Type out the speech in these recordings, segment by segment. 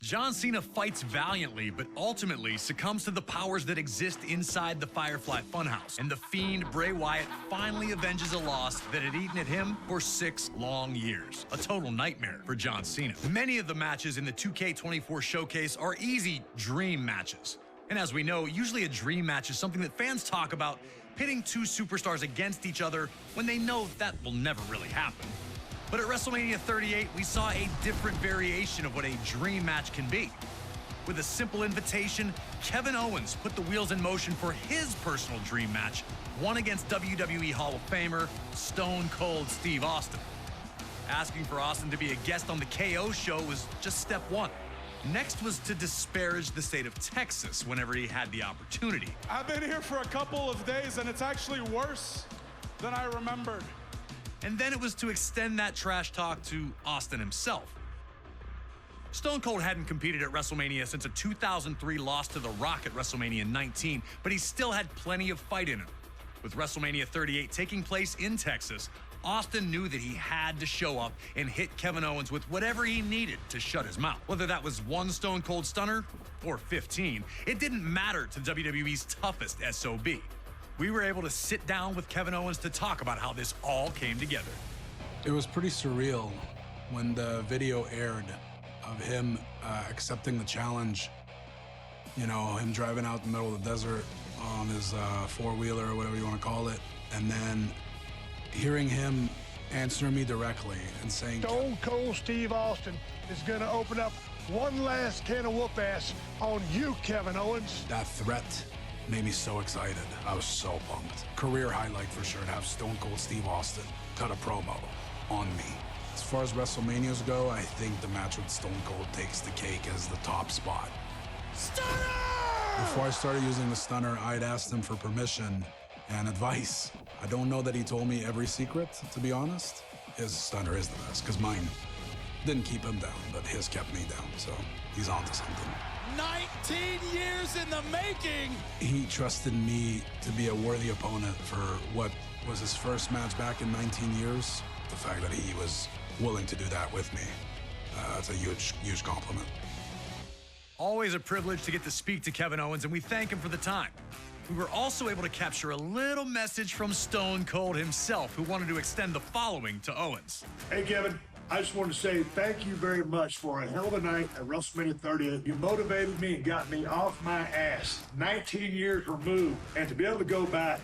John Cena fights valiantly, but ultimately succumbs to the powers that exist inside the Firefly Funhouse. And the Fiend, Bray Wyatt, finally avenges a loss that had eaten at him for 6 long years. A total nightmare for John Cena. Many of the matches in the 2K24 showcase are easy dream matches. And as we know, usually a dream match is something that fans talk about, pitting 2 superstars against each other when they know that will never really happen. But at WrestleMania 38, we saw a different variation of what a dream match can be. With a simple invitation, Kevin Owens put the wheels in motion for his personal dream match, one against WWE Hall of Famer, Stone Cold Steve Austin. Asking for Austin to be a guest on the KO show was just step 1. Next was to disparage the state of Texas whenever he had the opportunity. I've been here for a couple of days, and it's actually worse than I remembered. And then it was to extend that trash talk to Austin himself. Stone Cold hadn't competed at WrestleMania since a 2003 loss to The Rock at WrestleMania 19, but he still had plenty of fight in him. With WrestleMania 38 taking place in Texas, Austin knew that he had to show up and hit Kevin Owens with whatever he needed to shut his mouth. Whether that was 1 Stone Cold Stunner or 15, it didn't matter to WWE's toughest SOB. We were able to sit down with Kevin Owens to talk about how this all came together. It was pretty surreal when the video aired of him accepting the challenge. You know, him driving out in the middle of the desert on his four-wheeler or whatever you want to call it, and then hearing him answer me directly and saying, Stone Cold Steve Austin is going to open up one last can of whoop ass on you, Kevin Owens. That threat made me so excited. I was so pumped. Career highlight for sure to have Stone Cold Steve Austin cut a promo on me. As far as WrestleManias go, I think the match with Stone Cold takes the cake as the top spot. Stunner! Before I started using the stunner, I'd asked him for permission and advice. I don't know that he told me every secret, to be honest. His stunner is the best, because mine didn't keep him down, but his kept me down, so he's onto something. 19 years in the making! He trusted me to be a worthy opponent for what was his first match back in 19 years. The fact that he was willing to do that with me, that's a huge, huge compliment. Always a privilege to get to speak to Kevin Owens, and we thank him for the time. We were also able to capture a little message from Stone Cold himself, who wanted to extend the following to Owens. Hey, Kevin. I just want to say thank you very much for a hell of a night at WrestleMania 38. You motivated me and got me off my ass. 19 years removed. And to be able to go back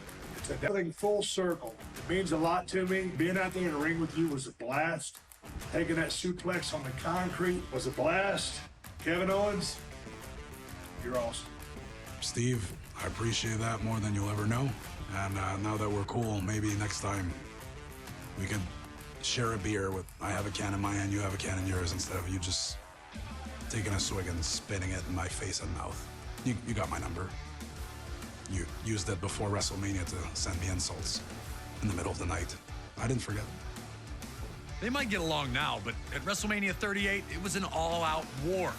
to everything full circle, it means a lot to me. Being out there in the ring with you was a blast. Taking that suplex on the concrete was a blast. Kevin Owens, you're awesome. Steve, I appreciate that more than you'll ever know. And now that we're cool, maybe next time we could share a beer with, I have a can in my hand, you have a can in yours, instead of you just taking a swig and spitting it in my face and mouth. You got my number. You used it before WrestleMania to send me insults in the middle of the night. I didn't forget. They might get along now, but at WrestleMania 38, it was an all-out war.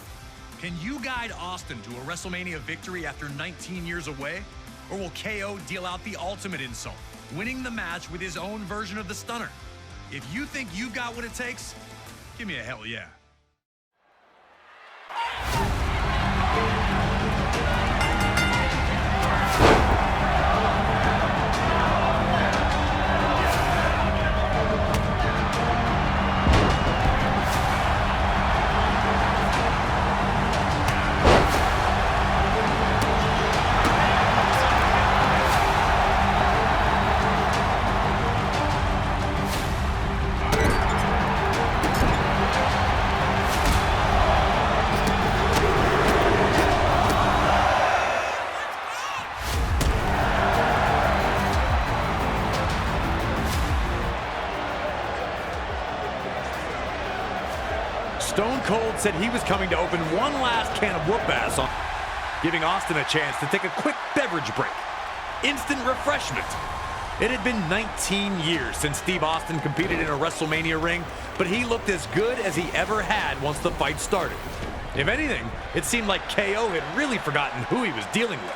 Can you guide Austin to a WrestleMania victory after 19 years away? Or will KO deal out the ultimate insult, winning the match with his own version of the stunner? If you think you got what it takes, give me a hell yeah. Stone Cold said he was coming to open one last can of whoop-ass on, giving Austin a chance to take a quick beverage break. Instant refreshment. It had been 19 years since Steve Austin competed in a WrestleMania ring, but he looked as good as he ever had once the fight started. If anything, it seemed like KO had really forgotten who he was dealing with.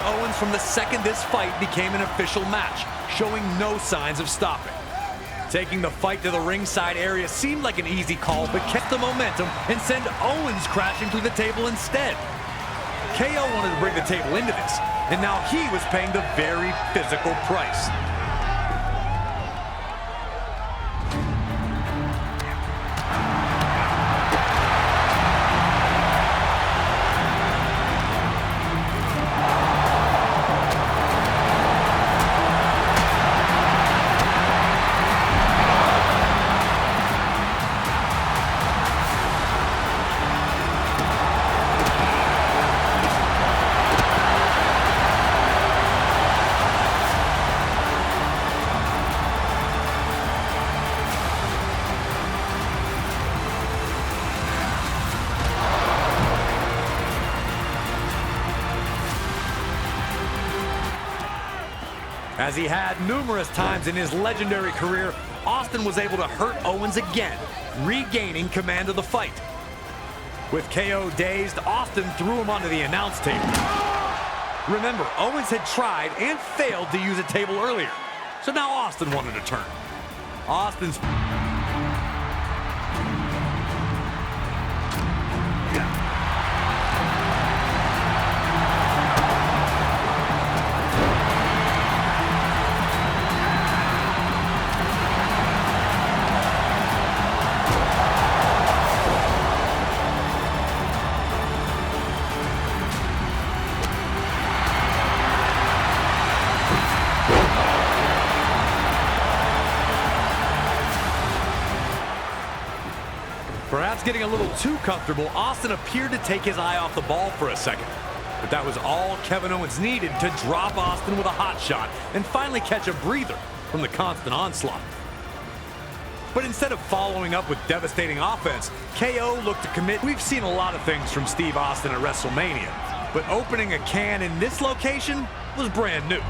Owens from the second this fight became an official match, showing no signs of stopping. Taking the fight to the ringside area seemed like an easy call, but kept the momentum and sent Owens crashing through the table instead. KO wanted to bring the table into this, and now he was paying the very physical price. As he had numerous times in his legendary career, Austin was able to hurt Owens again, regaining command of the fight. With KO dazed, Austin threw him onto the announce table. Remember, Owens had tried and failed to use a table earlier, so now Austin wanted to turn. Austin's... Perhaps getting a little too comfortable, Austin appeared to take his eye off the ball for a second. But that was all Kevin Owens needed to drop Austin with a hot shot and finally catch a breather from the constant onslaught. But instead of following up with devastating offense, KO looked to commit. We've seen a lot of things from Steve Austin at WrestleMania, but opening a can in this location was brand new.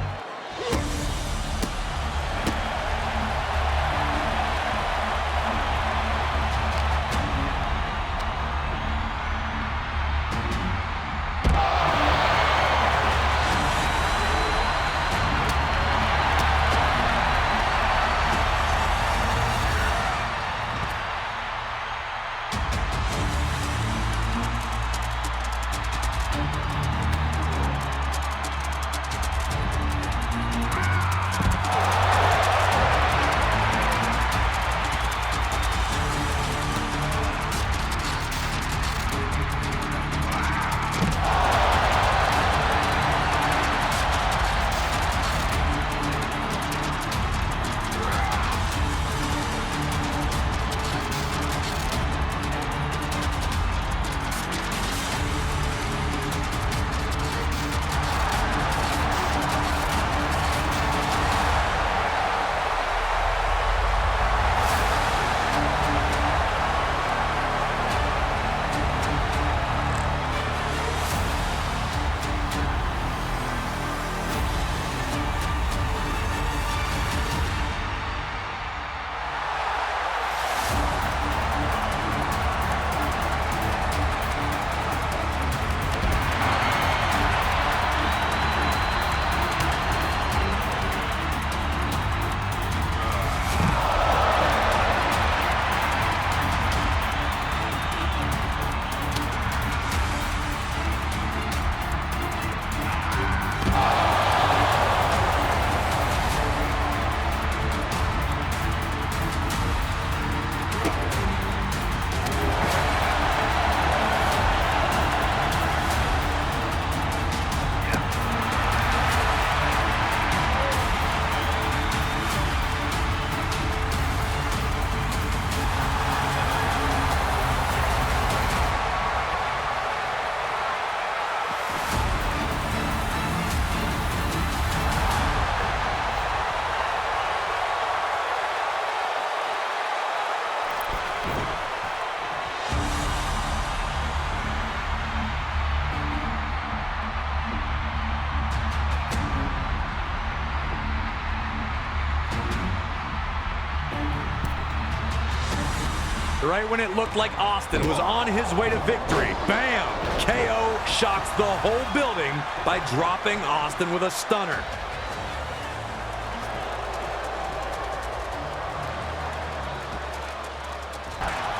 right when it looked like Austin was on his way to victory. Bam! KO shocks the whole building by dropping Austin with a stunner.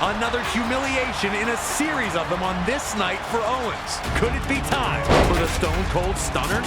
Another humiliation in a series of them on this night for Owens. Could it be time for the Stone Cold Stunner?